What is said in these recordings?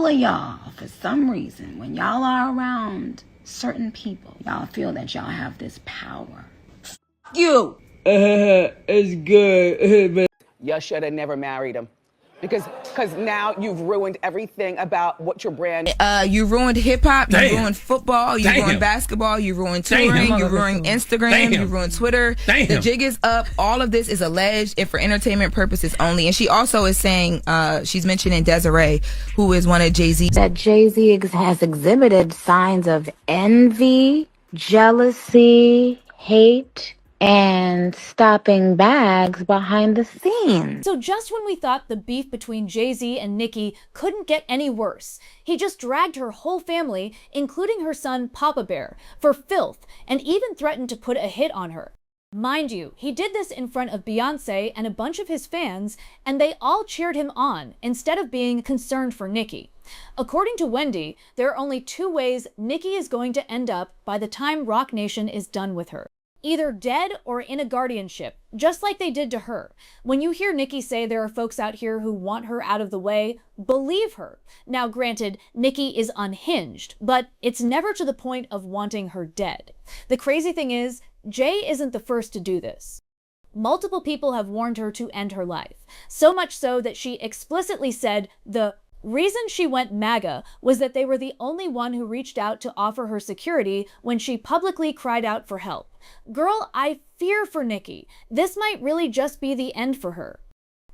all of y'all, for some reason, when y'all are around certain people, y'all feel that y'all have this power. You! It's good, but You should have never married him. Because now you've ruined everything about what your brand. You ruined hip hop, you ruined football, you ruined basketball, you ruined touring, you ruined Instagram, you ruined Twitter. The jig is up. All of this is alleged and for entertainment purposes only. And she also is saying, she's mentioning Desiree, who is one of Jay-Z. That Jay-Z has exhibited signs of envy, jealousy, hate, and stopping bags behind the scenes. So just when we thought the beef between Jay-Z and Nicki couldn't get any worse, he just dragged her whole family, including her son Papa Bear, for filth and even threatened to put a hit on her. Mind you, he did this in front of Beyonce and a bunch of his fans, and they all cheered him on instead of being concerned for Nicki. According to Wendy, there are only two ways Nicki is going to end up by the time Roc Nation is done with her. Either dead or in a guardianship, just like they did to her. When you hear Nicki say there are folks out here who want her out of the way, believe her. Now granted, Nicki is unhinged, but it's never to the point of wanting her dead. The crazy thing is, Jay isn't the first to do this. Multiple people have warned her to end her life, so much so that she explicitly said the reason she went MAGA was that they were the only one who reached out to offer her security when she publicly cried out for help. Girl, I fear for Nicki. This might really just be the end for her.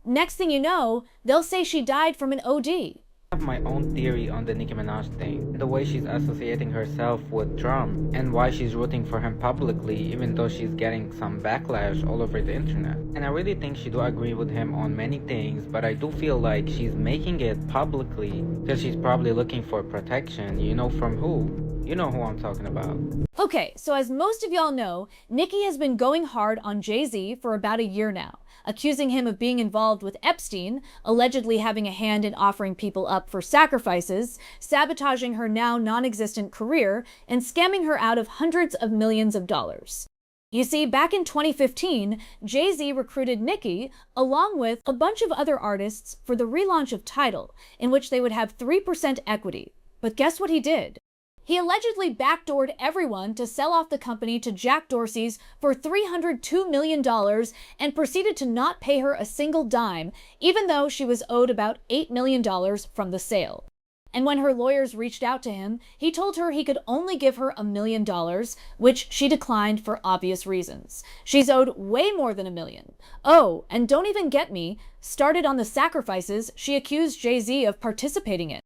Next thing you know, they'll say she died from an OD. I have my own theory on the Nicki Minaj thing, the way she's associating herself with Trump, and why she's rooting for him publicly even though she's getting some backlash all over the internet. And I really think she do agree with him on many things, but I do feel like she's making it publicly because she's probably looking for protection. You know from who? You know who I'm talking about. Okay, so as most of y'all know, Nicki has been going hard on Jay-Z for about a year now, accusing him of being involved with Epstein, allegedly having a hand in offering people up for sacrifices, sabotaging her now non-existent career, and scamming her out of hundreds of millions of dollars. You see, back in 2015, Jay-Z recruited Nicki, along with a bunch of other artists, for the relaunch of Tidal, in which they would have 3% equity. But guess what he did? He allegedly backdoored everyone to sell off the company to Jack Dorsey's for $302 million and proceeded to not pay her a single dime, even though she was owed about $8 million from the sale. And when her lawyers reached out to him, he told her he could only give her $1 million, which she declined for obvious reasons. She's owed way more than $1 million. Oh, and don't even get me started on the sacrifices she accused Jay-Z of participating in.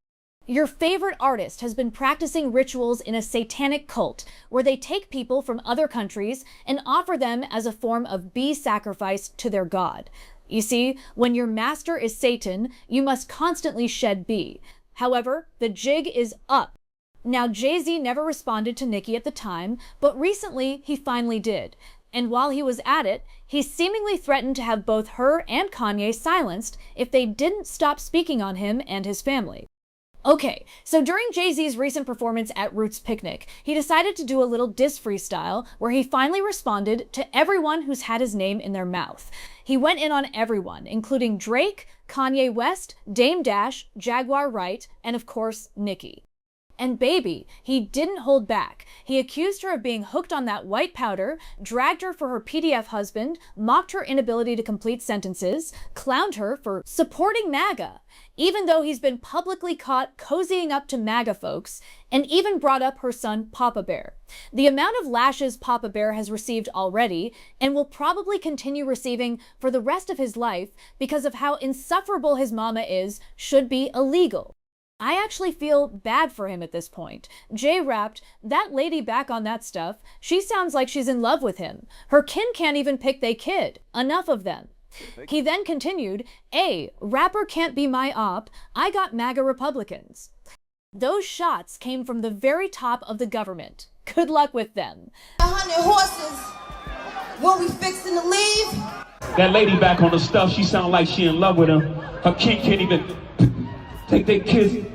Your favorite artist has been practicing rituals in a satanic cult where they take people from other countries and offer them as a form of bee sacrifice to their god. You see, when your master is Satan, you must constantly shed bee. However, the jig is up. Now, Jay-Z never responded to Nicki at the time, but recently he finally did. And while he was at it, he seemingly threatened to have both her and Kanye silenced if they didn't stop speaking on him and his family. Okay, so during Jay-Z's recent performance at Roots Picnic, he decided to do a little diss freestyle where he finally responded to everyone who's had his name in their mouth. He went in on everyone, including Drake, Kanye West, Dame Dash, Jaguar Wright, and of course, Nicki. And baby, he didn't hold back. He accused her of being hooked on that white powder, dragged her for her PDF husband, mocked her inability to complete sentences, clowned her for supporting MAGA, even though he's been publicly caught cozying up to MAGA folks, and even brought up her son Papa Bear. The amount of lashes Papa Bear has received already, and will probably continue receiving for the rest of his life because of how insufferable his mama is, should be illegal. I actually feel bad for him at this point. Jay rapped, "That lady back on that stuff, she sounds like she's in love with him. Her kin can't even pick they kid. Enough of them." He then continued, "A, rapper can't be my op, I got MAGA Republicans." Those shots came from the very top of the government. Good luck with them. 100 horses, what we fixing to leave? that lady back on the stuff, she sound like she in love with him. Her kin can't even take their kids.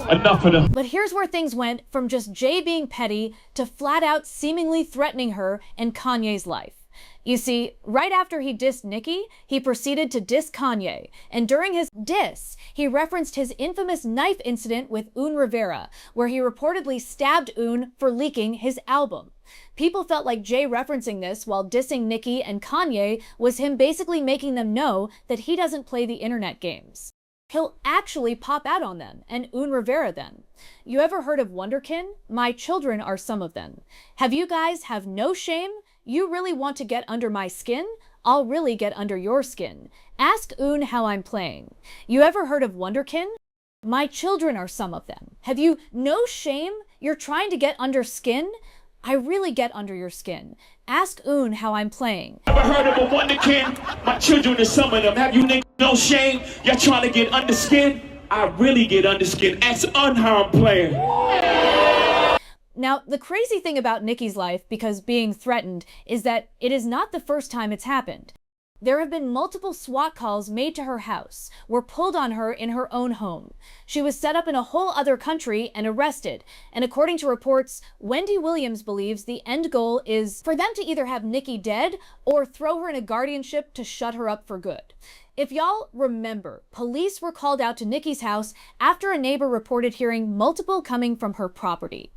Enough of them. But here's where things went from just Jay being petty to flat out seemingly threatening her and Kanye's life. You see, right after he dissed Nicki, he proceeded to diss Kanye. And during his diss, he referenced his infamous knife incident with Un Rivera, where he reportedly stabbed Un for leaking his album. People felt like Jay referencing this while dissing Nicki and Kanye was him basically making them know that he doesn't play the internet games. He'll actually pop out on them, and Un Rivera then. You ever heard of Wonderkin? My children are some of them. Have you guys have no shame? You really want to get under my skin? I'll really get under your skin. Ask Un how I'm playing. You ever heard of Wonderkin? My children are some of them. Have you no shame? You're trying to get under skin? I really get under your skin. Ask Un how I'm playing. Ever heard of a wonderkin? My children are some of them. Have you niggas no shame? Y'all trying to get under skin? I really get under skin. Ask Un how I'm playing. Now, the crazy thing about Nicki's life, because being threatened, is that it is not the first time it's happened. There have been multiple SWAT calls made to her house, were pulled on her in her own home. She was set up in a whole other country and arrested. And according to reports, Wendy Williams believes the end goal is for them to either have Nicki dead or throw her in a guardianship to shut her up for good. If y'all remember, police were called out to Nicki's house after a neighbor reported hearing multiple coming from her property.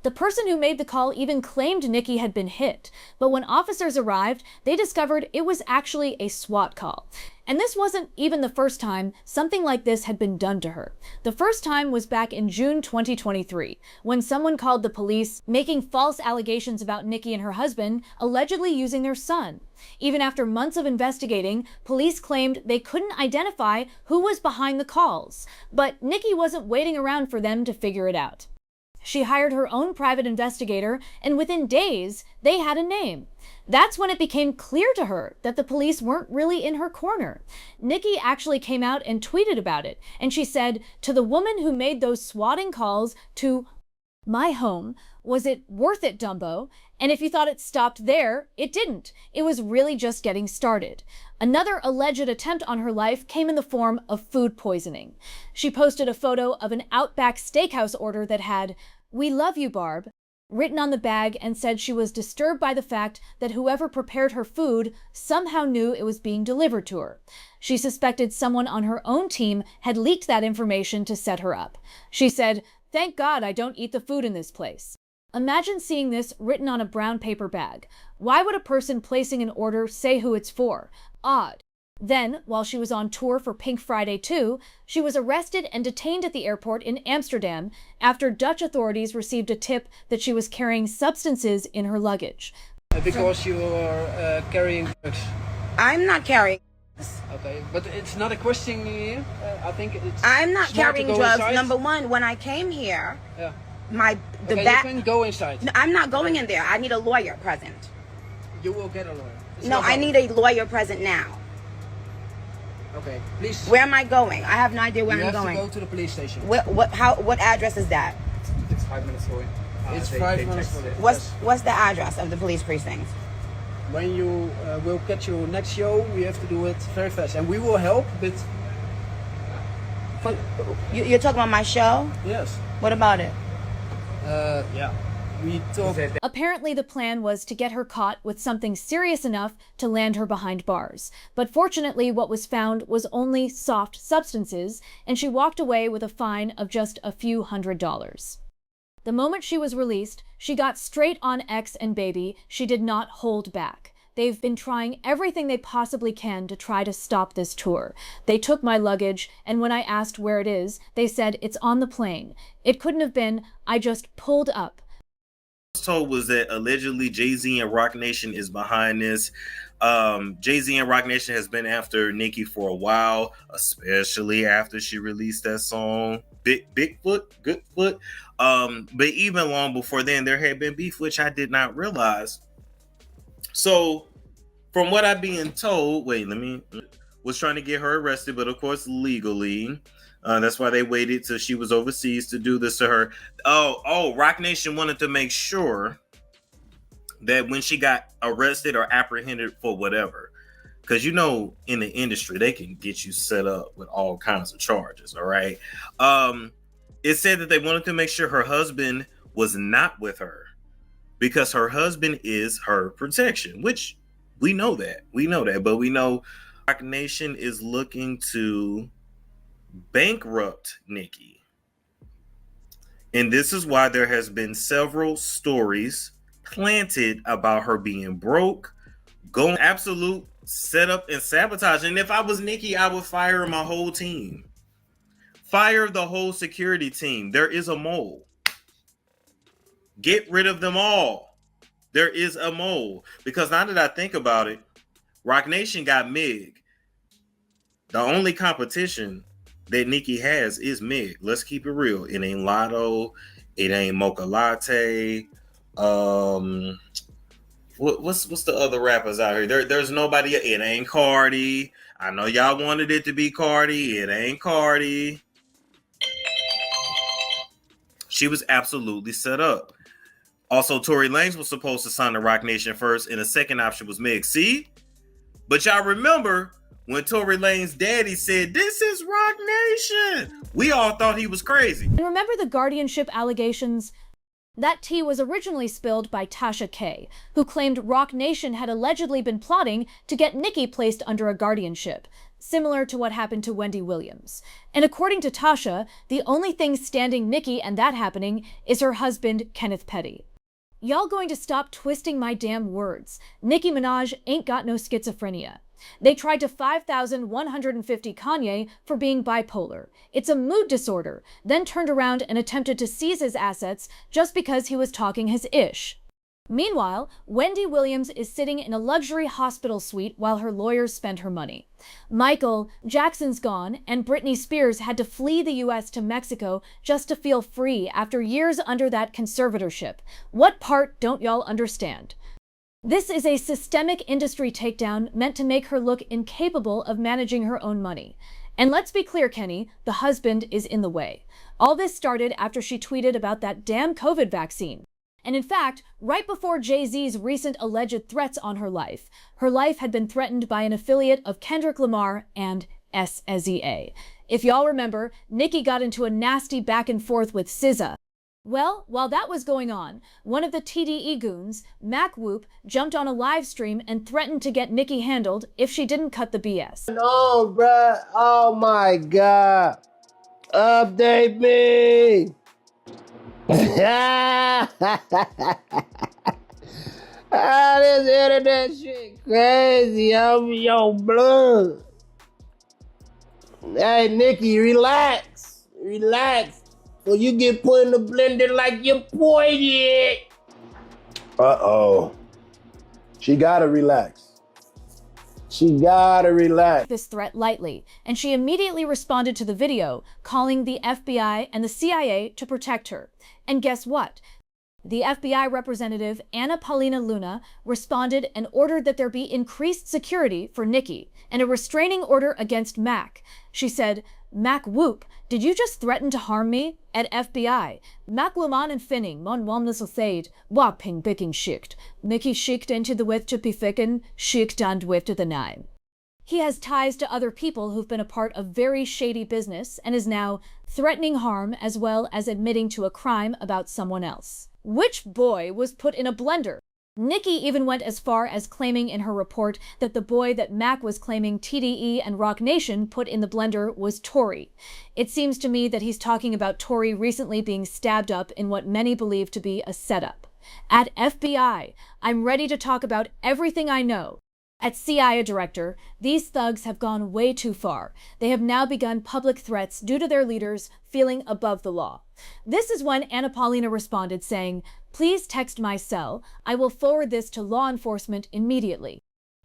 The person who made the call even claimed Nicki had been hit, but when officers arrived, they discovered it was actually a SWAT call. And this wasn't even the first time something like this had been done to her. The first time was back in June 2023, when someone called the police, making false allegations about Nicki and her husband, allegedly using their son. Even after months of investigating, police claimed they couldn't identify who was behind the calls. But Nicki wasn't waiting around for them to figure it out. She hired her own private investigator, and within days, they had a name. That's when it became clear to her that the police weren't really in her corner. Nicki actually came out and tweeted about it, and she said, "To the woman who made those swatting calls to my home, was it worth it, Dumbo? And if you thought it stopped there, it didn't. It was really just getting started." Another alleged attempt on her life came in the form of food poisoning. She posted a photo of an Outback Steakhouse order that had, "We love you, Barb," written on the bag, and said she was disturbed by the fact that whoever prepared her food somehow knew it was being delivered to her. She suspected someone on her own team had leaked that information to set her up. She said, "Thank God I don't eat the food in this place." Imagine seeing this written on a brown paper bag. Why would a person placing an order say who it's for? Odd. Then, while she was on tour for Pink Friday 2, she was arrested and detained at the airport in Amsterdam after Dutch authorities received a tip that she was carrying substances in her luggage. Because you are carrying drugs. I'm not carrying. Okay, but it's not a question here. I think it's. I'm not smart carrying to go drugs. inside. Number one, when I came here, Yeah. the Okay, back. you can go inside. No, I'm not going in there. I need a lawyer present. You will get a lawyer. It's No, no I problem. need a lawyer present now. Okay, please. Where am I going? I have no idea where you I'm have going. to go to the police station. What address is that? It's 5 minutes away. It's 5 minutes away. What's the address of the police precinct? When you will get your next show, we have to do it very fast, and we will help. But You're talking about my show? yes, What about it? yeah, we talk. Apparently, the plan was to get her caught with something serious enough to land her behind bars. But fortunately, what was found was only soft substances, and she walked away with a fine of just a few $100s. The moment she was released, she got straight on X and Baby. She did not hold back. They've been trying everything they possibly can to try to stop this tour. They took my luggage, and when I asked where it is, they said it's on the plane. It couldn't have been. I just pulled up. Told was that allegedly Jay-Z and Roc Nation is behind this. Jay-Z and Roc Nation has been after Nicki for a while, especially after she released that song Bigfoot, Goodfoot. But even long before then, there had been beef, which I did not realize. So from what I'm being told, was trying to get her arrested, but of course legally. That's why they waited till she was overseas to do this to her. Roc Nation wanted to make sure that when she got arrested or apprehended for whatever, because in the industry they can get you set up with all kinds of charges. All right. It said that they wanted to make sure her husband was not with her because her husband is her protection, which We know that. But we know Roc Nation is looking to bankrupt Nicki. And this is why there has been several stories planted about her being broke, going absolute setup and sabotage. And if I was Nicki, I would fire my whole team. Fire the whole security team. There is a mole. Get rid of them all. There is a mole. Because now that I think about it, Roc Nation got Meg. The only competition that Nicki has is Meg. Let's keep it real. It ain't Lotto. It ain't Mocha Latte. What's the other rappers out here? There's nobody. It ain't Cardi. I know y'all wanted it to be Cardi. It ain't Cardi. She was absolutely set up. Also, Tory Lanez was supposed to sign the Roc Nation first, and the second option was Meg. See? But y'all remember when Tory Lanez daddy said, "This is Roc Nation," we all thought he was crazy. And remember the guardianship allegations? That tea was originally spilled by Tasha K, who claimed Roc Nation had allegedly been plotting to get Nicki placed under a guardianship, similar to what happened to Wendy Williams. And according to Tasha, the only thing standing Nicki and that happening is her husband, Kenneth Petty. Y'all going to stop twisting my damn words. Nicki Minaj ain't got no schizophrenia. They tried to 5,150 Kanye for being bipolar. It's a mood disorder, then turned around and attempted to seize his assets just because he was talking his ish. Meanwhile, Wendy Williams is sitting in a luxury hospital suite while her lawyers spend her money. Michael Jackson's gone, and Britney Spears had to flee the US to Mexico just to feel free after years under that conservatorship. What part don't y'all understand? This is a systemic industry takedown meant to make her look incapable of managing her own money. And let's be clear, Kenny, the husband is in the way. All this started after she tweeted about that damn COVID vaccine. And in fact, right before Jay-Z's recent alleged threats on her life had been threatened by an affiliate of Kendrick Lamar and SZA. If y'all remember, Nicki got into a nasty back and forth with SZA. Well, while that was going on, one of the TDE goons, Mac Whoop, jumped on a live stream and threatened to get Nicki handled if she didn't cut the BS. No, bruh. Oh my God. Update me. This internet shit crazy. I'm your blood. Hey, Nicki, relax. Relax. So you get put in the blender like your boy did. Uh-oh. She gotta relax. She gotta relax. This threat lightly, and she immediately responded to the video, calling the FBI and the CIA to protect her. And guess what? The FBI representative, Anna Paulina Luna, responded and ordered that there be increased security for Nicki and a restraining order against Mac. She said, "Mac Whoop, did you just threaten to harm me? At FBI, Mac Luman and Finning, mon wamnessel said, waping picking schicht. Mickey schicht into the with to be ficken, schicht and with to the nine." He has ties to other people who've been a part of very shady business and is now threatening harm as well as admitting to a crime about someone else. Which boy was put in a blender? Nicki even went as far as claiming in her report that the boy that Mac was claiming TDE and Roc Nation put in the blender was Tory. It seems to me that he's talking about Tory recently being stabbed up in what many believe to be a setup. At FBI, I'm ready to talk about everything I know. At CIA Director, these thugs have gone way too far. They have now begun public threats due to their leaders feeling above the law. This is when Anna Paulina responded saying, "Please text my cell. I will forward this to law enforcement immediately."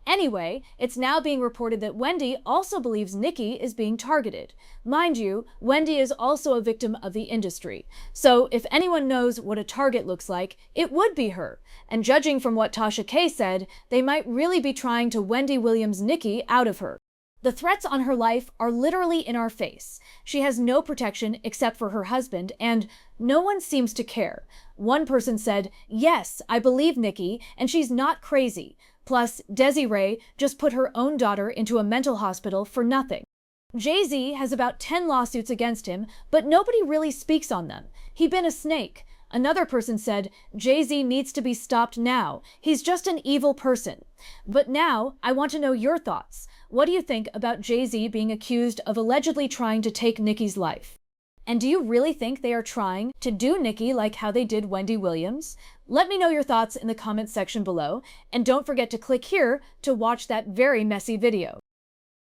Anyway, it's now being reported that Wendy also believes Nicki is being targeted. Mind you, Wendy is also a victim of the industry. So if anyone knows what a target looks like, it would be her. And judging from what Tasha K said, they might really be trying to Wendy Williams Nicki out of her. The threats on her life are literally in our face. She has no protection except for her husband, and no one seems to care. One person said, "Yes, I believe Nicki, and she's not crazy." Plus, Desiree just put her own daughter into a mental hospital for nothing. Jay-Z has about 10 lawsuits against him, but nobody really speaks on them. He been a snake. Another person said, Jay-Z needs to be stopped now. He's just an evil person. But now, I want to know your thoughts. What do you think about Jay-Z being accused of allegedly trying to take Nicki's life? And do you really think they are trying to do Nicki like how they did Wendy Williams? Let me know your thoughts in the comments section below, and don't forget to click here to watch that very messy video.